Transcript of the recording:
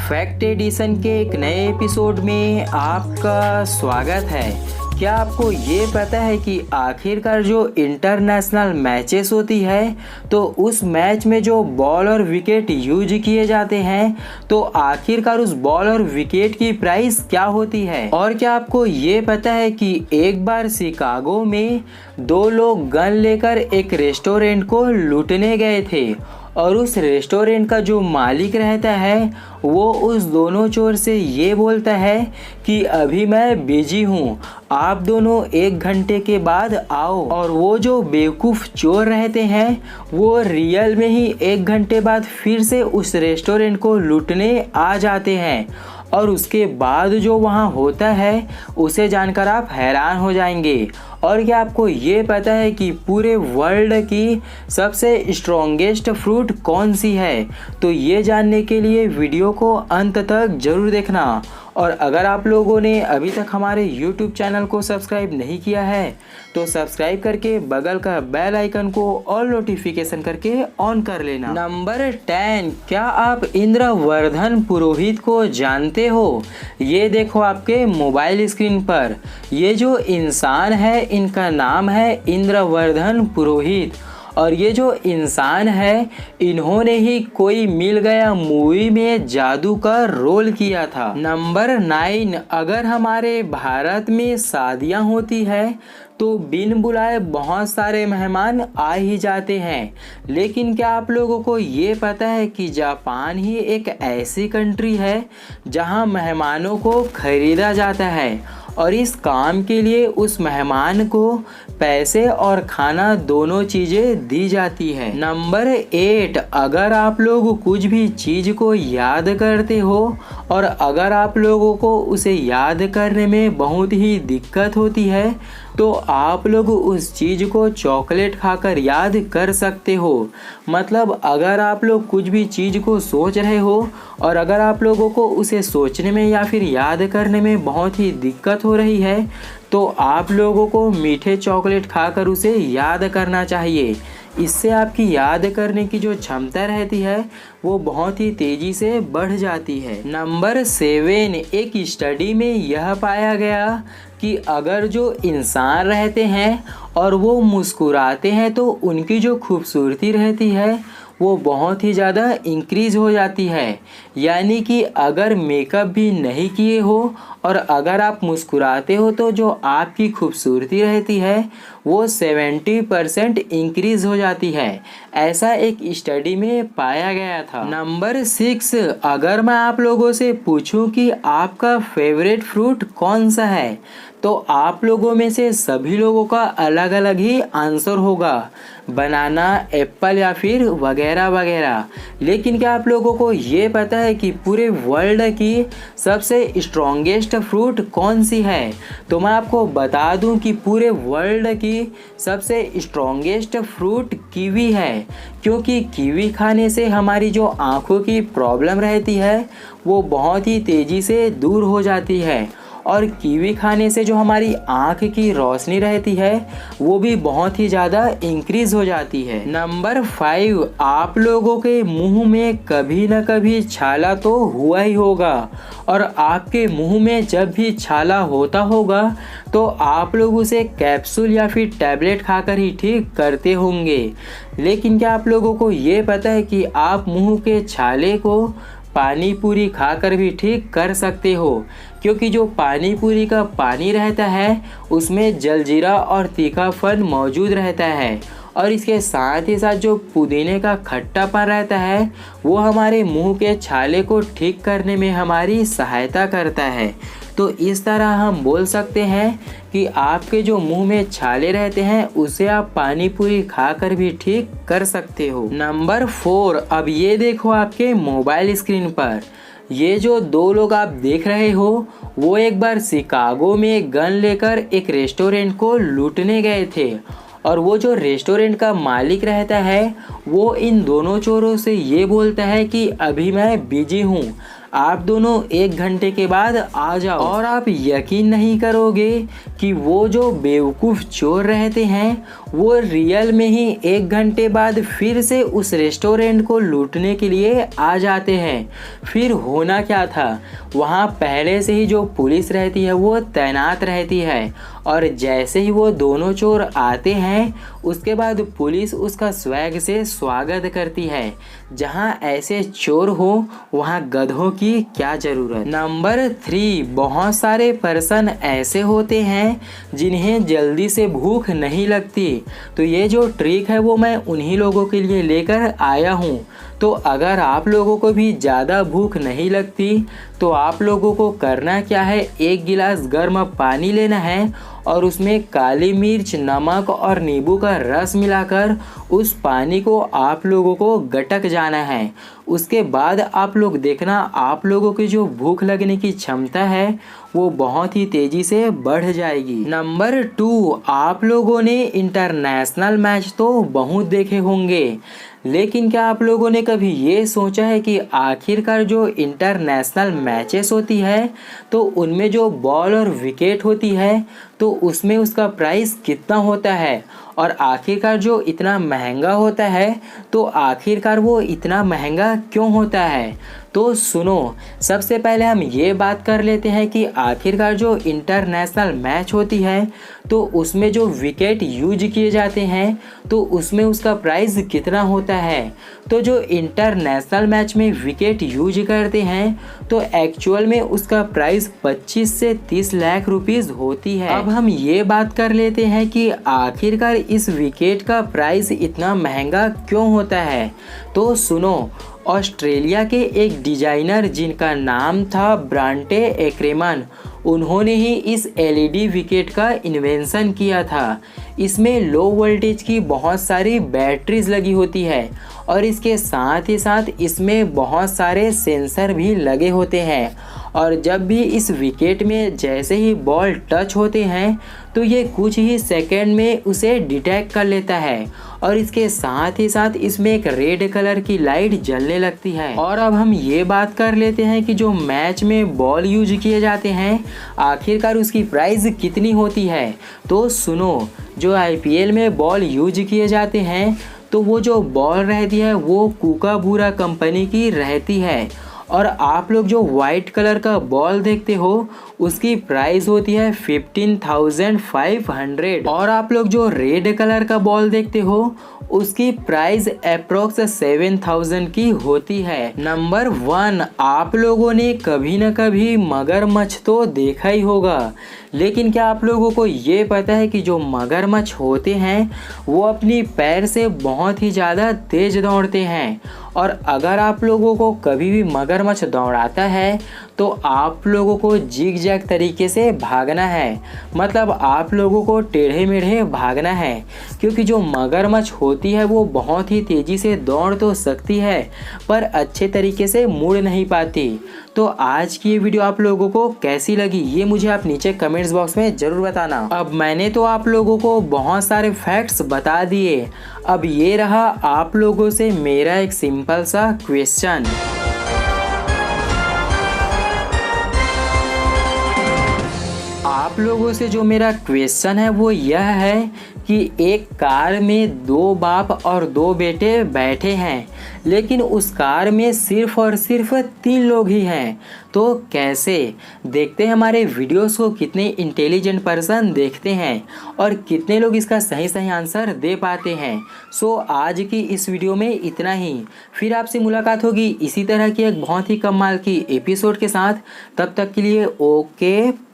Fact addition के एक नए एपिसोड में आपका स्वागत है। क्या आपको ये पता है कि आखिरकार जो इंटरनेशनल मैचेस होती है तो उस मैच में जो बॉल और विकेट यूज किए जाते हैं तो आखिरकार उस बॉल और विकेट की प्राइस क्या होती है। और क्या आपको ये पता है कि एक बार शिकागो में दो लोग गन लेकर एक रेस्टोरेंट को लूटने गए थे और उस रेस्टोरेंट का जो मालिक रहता है वो उस दोनों चोर से ये बोलता है कि अभी मैं बिजी हूँ, आप दोनों 1 घंटे के बाद आओ। और वो जो बेवकूफ़ चोर रहते हैं वो रियल में ही 1 घंटे बाद फिर से उस रेस्टोरेंट को लूटने आ जाते हैं। और उसके बाद जो वहाँ होता है उसे जानकर आप हैरान हो जाएंगे। और क्या आपको ये पता है कि पूरे वर्ल्ड की सबसे स्ट्रॉन्गेस्ट फ्रूट कौन सी है? तो ये जानने के लिए वीडियो को अंत तक ज़रूर देखना। और अगर आप लोगों ने अभी तक हमारे YouTube चैनल को सब्सक्राइब नहीं किया है तो सब्सक्राइब करके बगल का बेल आइकन को ऑल नोटिफिकेशन करके ऑन कर लेना। नंबर 10, क्या आप इंद्रवर्धन पुरोहित को जानते हो? ये देखो आपके मोबाइल स्क्रीन पर, ये जो इंसान है इनका नाम है इंद्रवर्धन पुरोहित। और ये जो इंसान है इन्होंने ही कोई मिल गया मूवी में जादू का रोल किया था। नंबर 9, अगर हमारे भारत में शादियां होती है तो बिन बुलाए बहुत सारे मेहमान आ ही जाते हैं। लेकिन क्या आप लोगों को ये पता है कि जापान ही एक ऐसी कंट्री है जहां मेहमानों को खरीदा जाता है और इस काम के लिए उस मेहमान को पैसे और खाना दोनों चीज़ें दी जाती है। नंबर 8, अगर आप लोग कुछ भी चीज़ को याद करते हो और अगर आप लोगों को उसे याद करने में बहुत ही दिक्कत होती है तो आप लोग उस चीज़ को चॉकलेट खाकर याद कर सकते हो। मतलब अगर आप लोग कुछ भी चीज़ को सोच रहे हो और अगर आप लोगों को उसे सोचने में या फिर याद करने में बहुत ही दिक्कत हो रही है तो आप लोगों को मीठे चॉकलेट खाकर उसे याद करना चाहिए। इससे आपकी याद करने की जो क्षमता रहती है वो बहुत ही तेज़ी से बढ़ जाती है। नंबर 7, एक स्टडी में यह पाया गया कि अगर जो इंसान रहते हैं और वो मुस्कुराते हैं तो उनकी जो खूबसूरती रहती है वो बहुत ही ज़्यादा इंक्रीज़ हो जाती है। यानी कि अगर मेकअप भी नहीं किए हो और अगर आप मुस्कुराते हो तो जो आपकी खूबसूरती रहती है वो 70% इंक्रीज़ हो जाती है। ऐसा एक स्टडी में पाया गया था। नंबर 6, अगर मैं आप लोगों से पूछूं कि आपका फेवरेट फ्रूट कौन सा है तो आप लोगों में से सभी लोगों का अलग अलग ही आंसर होगा, बनाना, एप्पल या फिर वगैरह वगैरह। लेकिन क्या आप लोगों को ये पता है कि पूरे वर्ल्ड की सबसे स्ट्रॉन्गेस्ट फ्रूट कौन सी है? तो मैं आपको बता दूं कि पूरे वर्ल्ड की सबसे स्ट्रॉन्गेस्ट फ्रूट कीवी है, क्योंकि कीवी खाने से हमारी जो आँखों की प्रॉब्लम रहती है वो बहुत ही तेज़ी से दूर हो जाती है और कीवी खाने से जो हमारी आँख की रोशनी रहती है वो भी बहुत ही ज़्यादा इंक्रीज़ हो जाती है। नंबर 5, आप लोगों के मुंह में कभी ना कभी छाला तो हुआ ही होगा और आपके मुंह में जब भी छाला होता होगा तो आप लोग उसे कैप्सूल या फिर टैबलेट खाकर ही ठीक करते होंगे। लेकिन क्या आप लोगों को ये पता है कि आप मुंह के छाले को पानी पूरी खाकर भी ठीक कर सकते हो, क्योंकि जो पानी पूरी का पानी रहता है उसमें जलजीरा और तीखापन मौजूद रहता है और इसके साथ ही साथ जो पुदीने का खट्टापन रहता है वो हमारे मुंह के छाले को ठीक करने में हमारी सहायता करता है। तो इस तरह हम बोल सकते हैं कि आपके जो मुंह में छाले रहते हैं उसे आप पानी पूरी खाकर भी ठीक कर सकते हो। नंबर 4, अब ये देखो आपके मोबाइल स्क्रीन पर, ये जो दो लोग आप देख रहे हो वो एक बार शिकागो में गन लेकर एक रेस्टोरेंट को लूटने गए थे और वो जो रेस्टोरेंट का मालिक रहता है वो इन दोनों चोरों से ये बोलता है कि अभी मैं बिजी हूँ, आप दोनों 1 घंटे के बाद आ जाओ। और आप यकीन नहीं करोगे कि वो जो बेवकूफ़ चोर रहते हैं वो रियल में ही 1 घंटे बाद फिर से उस रेस्टोरेंट को लूटने के लिए आ जाते हैं। फिर होना क्या था, वहाँ पहले से ही जो पुलिस रहती है वो तैनात रहती है, और जैसे ही वो दोनों चोर आते हैं उसके बाद पुलिस उसका स्वैग से स्वागत करती है। जहाँ ऐसे चोर हो वहाँ गधों की क्या ज़रूरत। नंबर 3, बहुत सारे पर्सन ऐसे होते हैं जिन्हें जल्दी से भूख नहीं लगती। तो ये जो ट्रिक है वो मैं उन्हीं लोगों के लिए लेकर आया हूँ। तो अगर आप लोगों को भी ज़्यादा भूख नहीं लगती तो आप लोगों को करना क्या है, 1 गिलास गर्म पानी लेना है और उसमें काली मिर्च, नमक और नींबू का रस मिलाकर उस पानी को आप लोगों को गटक जाना है। उसके बाद आप लोग देखना आप लोगों की जो भूख लगने की क्षमता है वो बहुत ही तेज़ी से बढ़ जाएगी। नंबर 2, आप लोगों ने इंटरनेशनल मैच तो बहुत देखे होंगे, लेकिन क्या आप लोगों ने कभी ये सोचा है कि आखिरकार जो इंटरनेशनल मैचेस होती है तो उनमें जो बॉल और विकेट होती है तो उसमें उसका प्राइस कितना होता है, और आखिरकार जो इतना महंगा होता है तो आखिरकार वो इतना महंगा क्यों होता है। तो सुनो, सबसे पहले हम ये बात कर लेते हैं कि आखिरकार जो इंटरनेशनल मैच होती है तो उसमें जो विकेट यूज किए जाते हैं तो उसमें उसका प्राइस कितना होता है। तो जो इंटरनेशनल मैच में विकेट यूज करते हैं तो एक्चुअल में उसका प्राइस 25 से 30 लाख रुपीस होती है। अब हम ये बात कर लेते हैं कि आखिरकार इस विकेट का प्राइस इतना महंगा क्यों होता है। तो सुनो, ऑस्ट्रेलिया के एक डिजाइनर जिनका नाम था ब्रांटे एक्रेमन, उन्होंने ही इस एलईडी विकेट का इन्वेंशन किया था। इसमें लो वोल्टेज की बहुत सारी बैटरीज लगी होती है और इसके साथ ही साथ इसमें बहुत सारे सेंसर भी लगे होते हैं, और जब भी इस विकेट में जैसे ही बॉल टच होते हैं तो ये कुछ ही सेकंड में उसे डिटेक्ट कर लेता है, और इसके साथ ही साथ इसमें एक रेड कलर की लाइट जलने लगती है। और अब हम ये बात कर लेते हैं कि जो मैच में बॉल यूज किए जाते हैं आखिरकार उसकी प्राइस कितनी होती है। तो सुनो, जो आईपीएल में बॉल यूज किए जाते हैं तो वो जो बॉल रहती है वो कूकाबूरा कंपनी की रहती है, और आप लोग जो वाइट कलर का बॉल देखते हो उसकी प्राइस होती है 15,500, और आप लोग जो रेड कलर का बॉल देखते हो उसकी प्राइस अप्रोक्स 7,000 की होती है। नंबर 1, आप लोगों ने कभी न कभी मगरमच्छ तो देखा ही होगा, लेकिन क्या आप लोगों को ये पता है कि जो मगरमच्छ होते हैं वो अपनी पैर से बहुत ही ज़्यादा तेज दौड़ते हैं, और अगर आप लोगों को कभी भी मगरमच्छ दौड़ाता है तो आप लोगों को जिग जैग तरीके से भागना है, मतलब आप लोगों को टेढ़े मेढ़े भागना है, क्योंकि जो मगरमच्छ होती है वो बहुत ही तेज़ी से दौड़ तो सकती है पर अच्छे तरीके से मुड़ नहीं पाती। तो आज की ये वीडियो आप लोगों को कैसी लगी ये मुझे आप नीचे कमेंट्स बॉक्स में ज़रूर बताना। अब मैंने तो आप लोगों को बहुत सारे फैक्ट्स बता दिए, अब ये रहा आप लोगों से मेरा एक सिंपल सा क्वेश्चन। आप लोगों से जो मेरा क्वेश्चन है वो यह है कि एक कार में 2 बाप और 2 बेटे बैठे हैं, लेकिन उस कार में सिर्फ और सिर्फ 3 लोग ही हैं, तो कैसे? देखते हैं हमारे वीडियोस को कितने इंटेलिजेंट पर्सन देखते हैं और कितने लोग इसका सही आंसर दे पाते हैं। सो आज की इस वीडियो में इतना ही, फिर आपसे मुलाकात होगी इसी तरह की एक बहुत ही कमाल की एपिसोड के साथ। तब तक के लिए ओके।